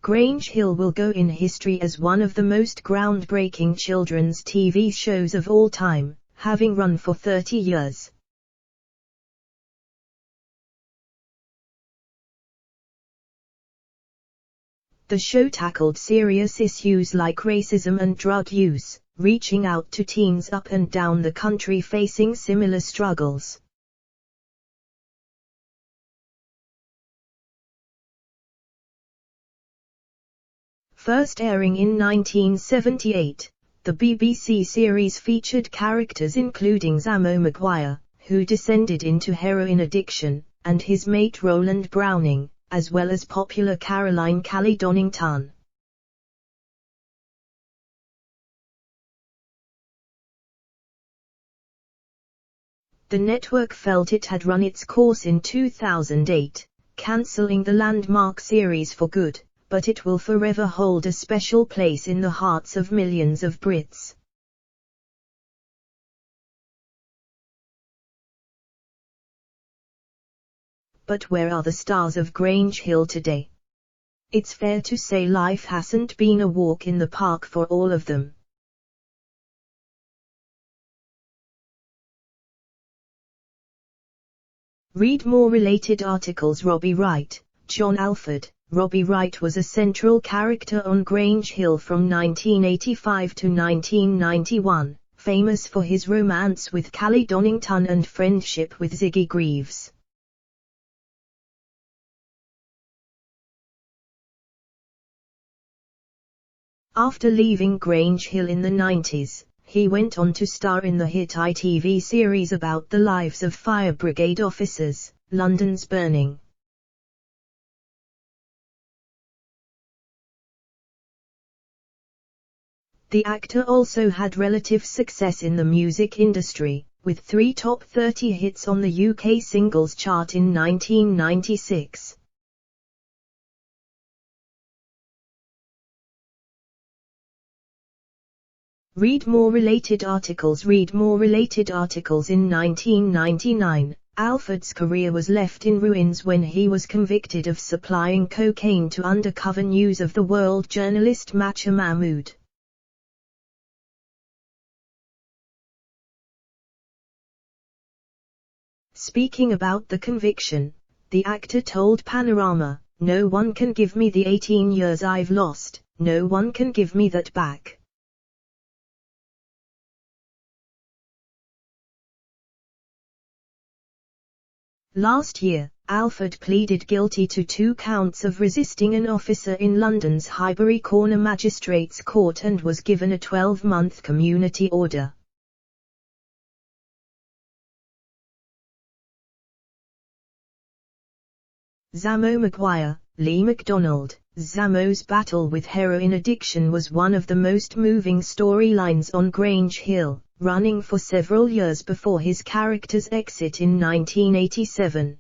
Grange Hill will go in history as one of the most groundbreaking children's TV shows of all time, having run for 30 years. The show tackled serious issues like racism and drug use, reaching out to teens up and down the country facing similar struggles. First airing in 1978, the BBC series featured characters including Zammo Maguire, who descended into heroin addiction, and his mate Roland Browning, as well as popular Caroline Calley Donnington. The network felt it had run its course in 2008, cancelling the landmark series for good, but it will forever hold a special place in the hearts of millions of Brits. But where are the stars of Grange Hill today? It's fair to say life hasn't been a walk in the park for all of them. Read more related articles. Robbie Wright, John Alford. Robbie Wright was a central character on Grange Hill from 1985 to 1991, famous for his romance with Calley Donnington and friendship with Ziggy Greaves. After leaving Grange Hill in the 90s, he went on to star in the hit ITV series about the lives of fire brigade officers, London's Burning. The actor also had relative success in the music industry, with 3 top 30 hits on the UK singles chart in 1996. Read more related articles. Read more related articles. In 1999, Alford's career was left in ruins when he was convicted of supplying cocaine to undercover News of the World journalist Mazher Mahmood. Speaking about the conviction, the actor told Panorama, "No one can give me the 18 years I've lost, no one can give me that back." Last year, Alford pleaded guilty to 2 counts of resisting an officer in London's Highbury Corner Magistrates Court and was given a 12-month community order. Zammo Maguire, Lee MacDonald. Zamo's battle with heroin addiction was one of the most moving storylines on Grange Hill, running for several years before his character's exit in 1987.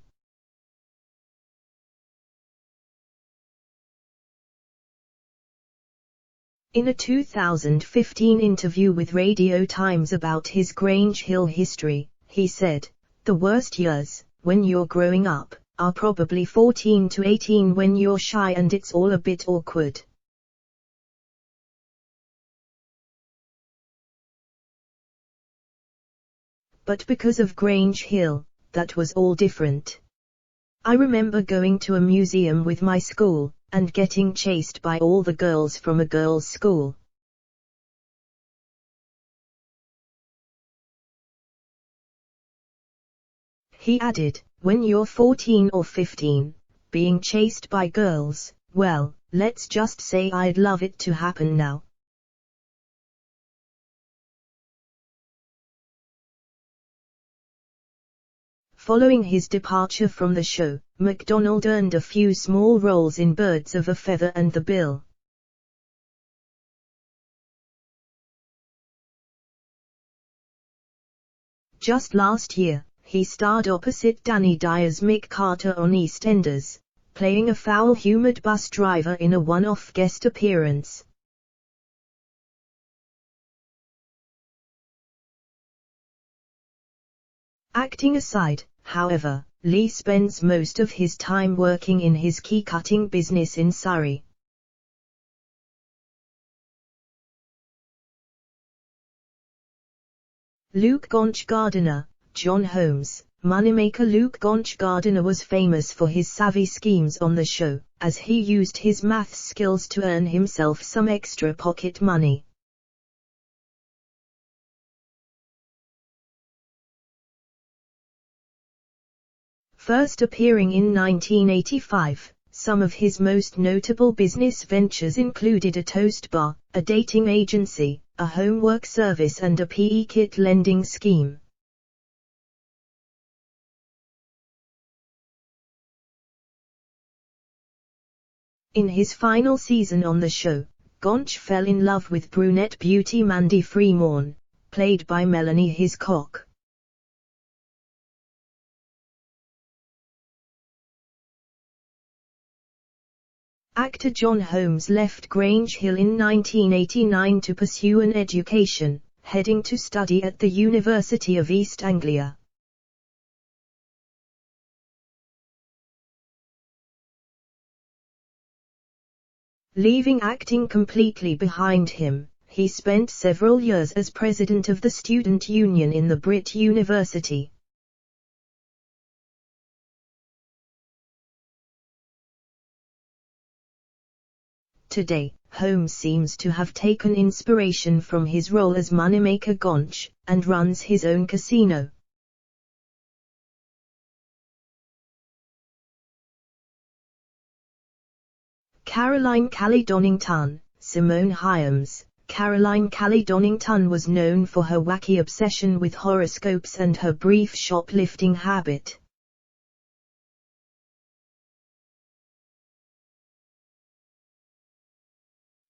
In a 2015 interview with Radio Times about his Grange Hill history, he said, "The worst years, when you're growing up, are probably 14 to 18 when you're shy and it's all a bit awkward. But because of Grange Hill, that was all different. I remember going to a museum with my school, and getting chased by all the girls from a girls' school. He added, "When you're 14 or 15, being chased by girls, well, let's just say I'd love it to happen now." Following his departure from the show, MacDonald earned a few small roles in Birds of a Feather and The Bill. Just last year, he starred opposite Danny Dyer's Mick Carter on EastEnders, playing a foul-humoured bus driver in a one-off guest appearance. Acting aside, however, Lee spends most of his time working in his key cutting business in Surrey. Luke Gonch Gardener. John Holmes. Moneymaker Luke Gonch Gardener was famous for his savvy schemes on the show, as he used his maths skills to earn himself some extra pocket money. First appearing in 1985, some of his most notable business ventures included a toast bar, a dating agency, a homework service and a PE kit lending scheme. In his final season on the show, Gonch fell in love with brunette beauty Mandy Freeman, played by Melanie Hiscock. Actor John Holmes left Grange Hill in 1989 to pursue an education, heading to study at the University of East Anglia. Leaving acting completely behind him, he spent several years as president of the student union in the Brit University. Today, Holmes seems to have taken inspiration from his role as Moneymaker Gonch, and runs his own casino. Calley Donnington. Simone Hyams. Calley Donnington was known for her wacky obsession with horoscopes and her brief shoplifting habit.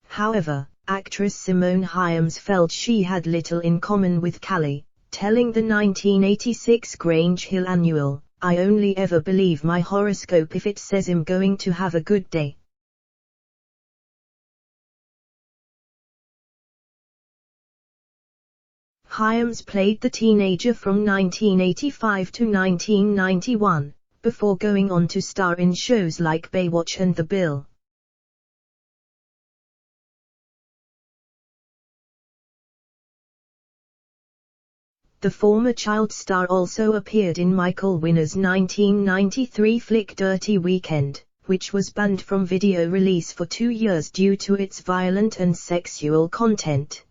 However, actress Simone Hyams felt she had little in common with Calley, telling the 1986 Grange Hill Annual, "I only ever believe my horoscope if it says I'm going to have a good day." Hyams played the teenager from 1985 to 1991, before going on to star in shows like Baywatch and The Bill. The former child star also appeared in Michael Winner's 1993 flick Dirty Weekend, which was banned from video release for 2 years due to its violent and sexual content.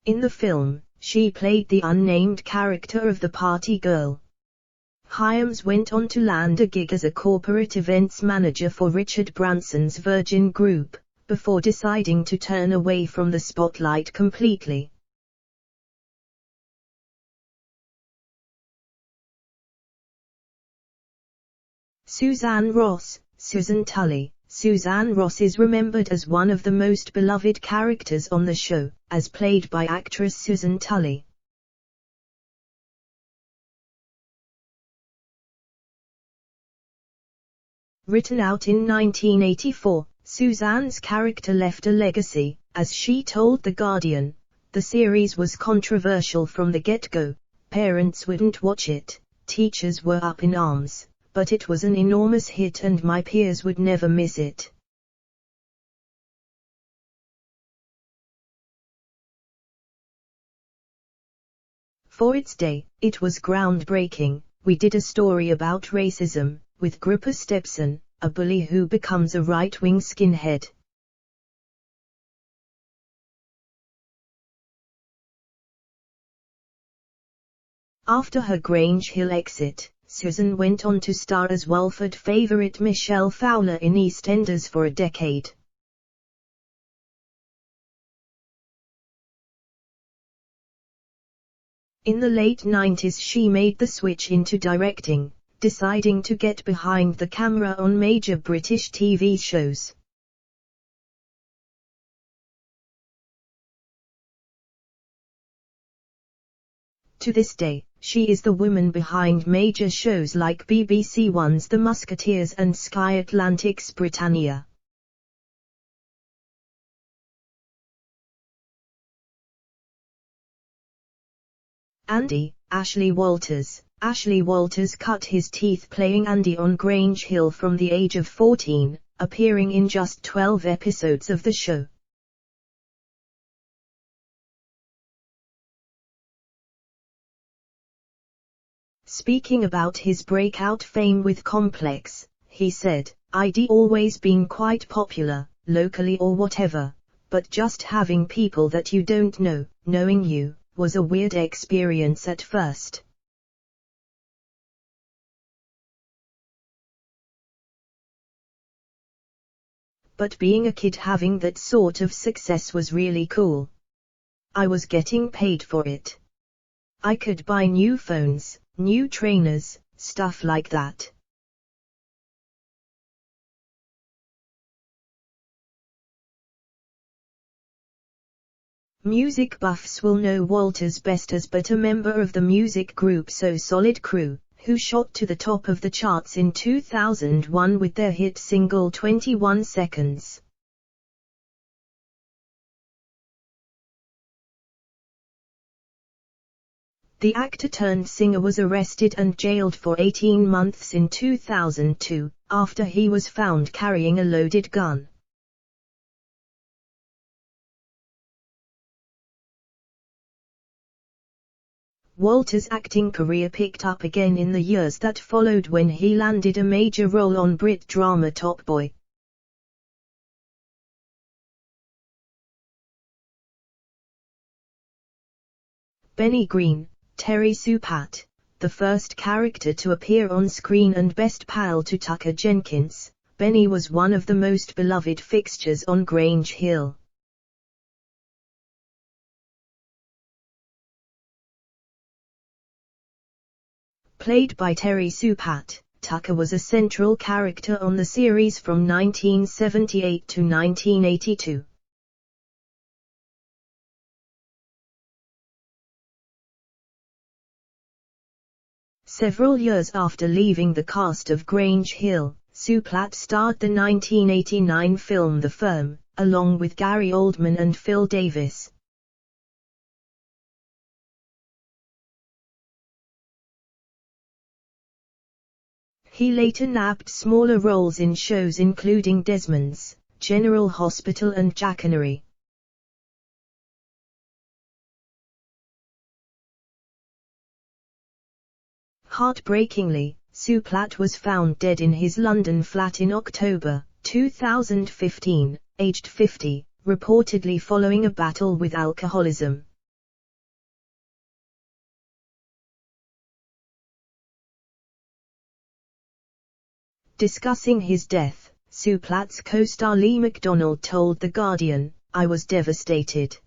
In the film, she played the unnamed character of the party girl. Hyams went on to land a gig as a corporate events manager for Richard Branson's Virgin Group, before deciding to turn away from the spotlight completely. Suzanne Ross. Susan Tully. Suzanne Ross is remembered as one of the most beloved characters on the show, as played by actress Susan Tully. Written out in 1984, Suzanne's character left a legacy, as she told The Guardian. "The series was controversial from the get-go, parents wouldn't watch it, teachers were up in arms, but it was an enormous hit and my peers would never miss it." For its day, it was groundbreaking. We did a story about racism, with Gripper Stepson, a bully who becomes a right-wing skinhead. After her Grange Hill exit, Susan went on to star as Walford favourite Michelle Fowler in EastEnders for a decade. In the late 90s she made the switch into directing, deciding to get behind the camera on major British TV shows. To this day, she is the woman behind major shows like BBC One's The Musketeers and Sky Atlantic's Britannia. Andy. Ashley Walters. Ashley Walters cut his teeth playing Andy on Grange Hill from the age of 14, appearing in just 12 episodes of the show. Speaking about his breakout fame with Complex, he said, "I'd always been quite popular, locally or whatever, but just having people that you don't know, knowing you, was a weird experience at first. But being a kid having that sort of success was really cool. I was getting paid for it. I could buy new phones, new trainers, stuff like that." Music buffs will know Walters best as but a member of the music group So Solid Crew, who shot to the top of the charts in 2001 with their hit single 21 Seconds. The actor-turned-singer was arrested and jailed for 18 months in 2002, after he was found carrying a loaded gun. Walter's acting career picked up again in the years that followed when he landed a major role on Brit drama Top Boy. Benny Green, Terry Sue-Platt, the first character to appear on screen and best pal to Tucker Jenkins, Benny was one of the most beloved fixtures on Grange Hill. Played by Terry Sue-Platt, Tucker was a central character on the series from 1978 to 1982. Several years after leaving the cast of Grange Hill, Sue-Platt starred the 1989 film The Firm, along with Gary Oldman and Phil Davis. He later nabbed smaller roles in shows including Desmond's, General Hospital and Jackanory. Heartbreakingly, Sue-Platt was found dead in his London flat in October 2015, aged 50, reportedly following a battle with alcoholism. Discussing his death, Sue-Platt's co-star Lee MacDonald told The Guardian, "I was devastated.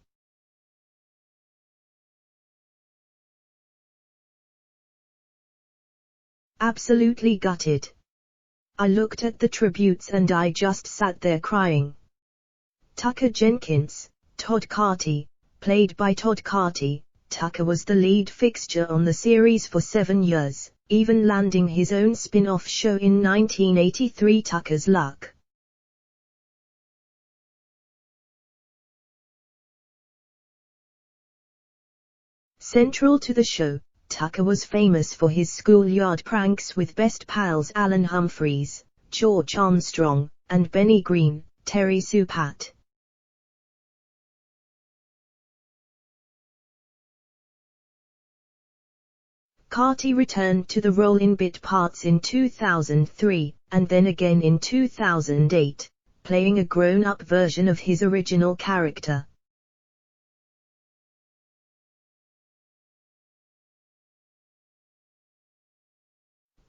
Absolutely gutted. I looked at the tributes and I just sat there crying." Tucker Jenkins, Todd Carty, played by Todd Carty, Tucker was the lead fixture on the series for 7 years, even landing his own spin-off show in 1983, Tucker's Luck. Central to the show, Tucker was famous for his schoolyard pranks with best pals Alan Humphreys, George Armstrong, and Benny Green, Terry Sue-Platt. Carty returned to the role in bit parts in 2003, and then again in 2008, playing a grown-up version of his original character.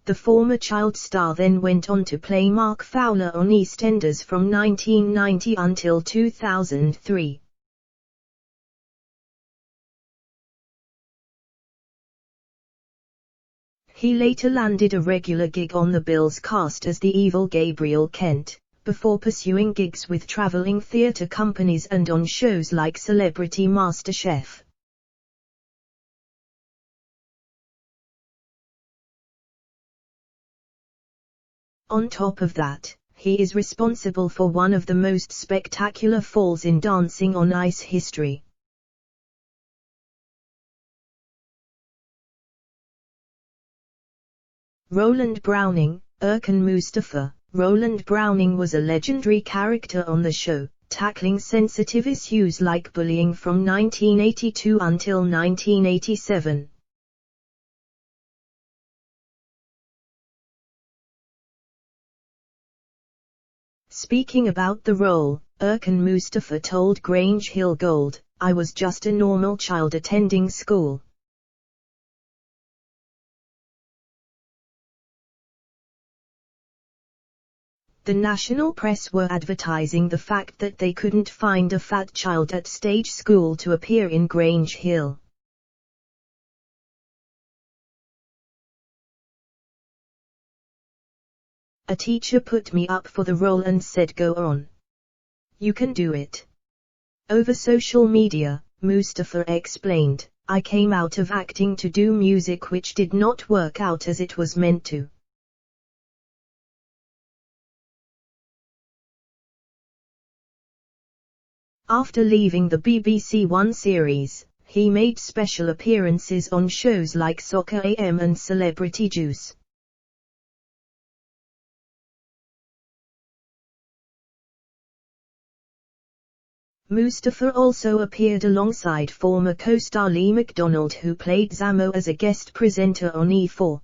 The former child star then went on to play Mark Fowler on EastEnders from 1990 until 2003. He later landed a regular gig on the Bill's cast as the evil Gabriel Kent, before pursuing gigs with traveling theatre companies and on shows like Celebrity MasterChef. On top of that, he is responsible for one of the most spectacular falls in dancing on ice history. Roland Browning, Erkan Mustafa, Roland Browning was a legendary character on the show, tackling sensitive issues like bullying from 1982 until 1987. Speaking about the role, Erkan Mustafa told Grange Hill Gold, "I was just a normal child attending school. The national press were advertising the fact that they couldn't find a fat child at stage school to appear in Grange Hill. A teacher put me up for the role and said, 'Go on. You can do it.'" Over social media, Mustafa explained, "I came out of acting to do music, which did not work out as it was meant to. After leaving the BBC One series, he made special appearances on shows like Soccer AM and Celebrity Juice. Mustafa also appeared alongside former co-star MacDonald, who played Zamo, as a guest presenter on E4.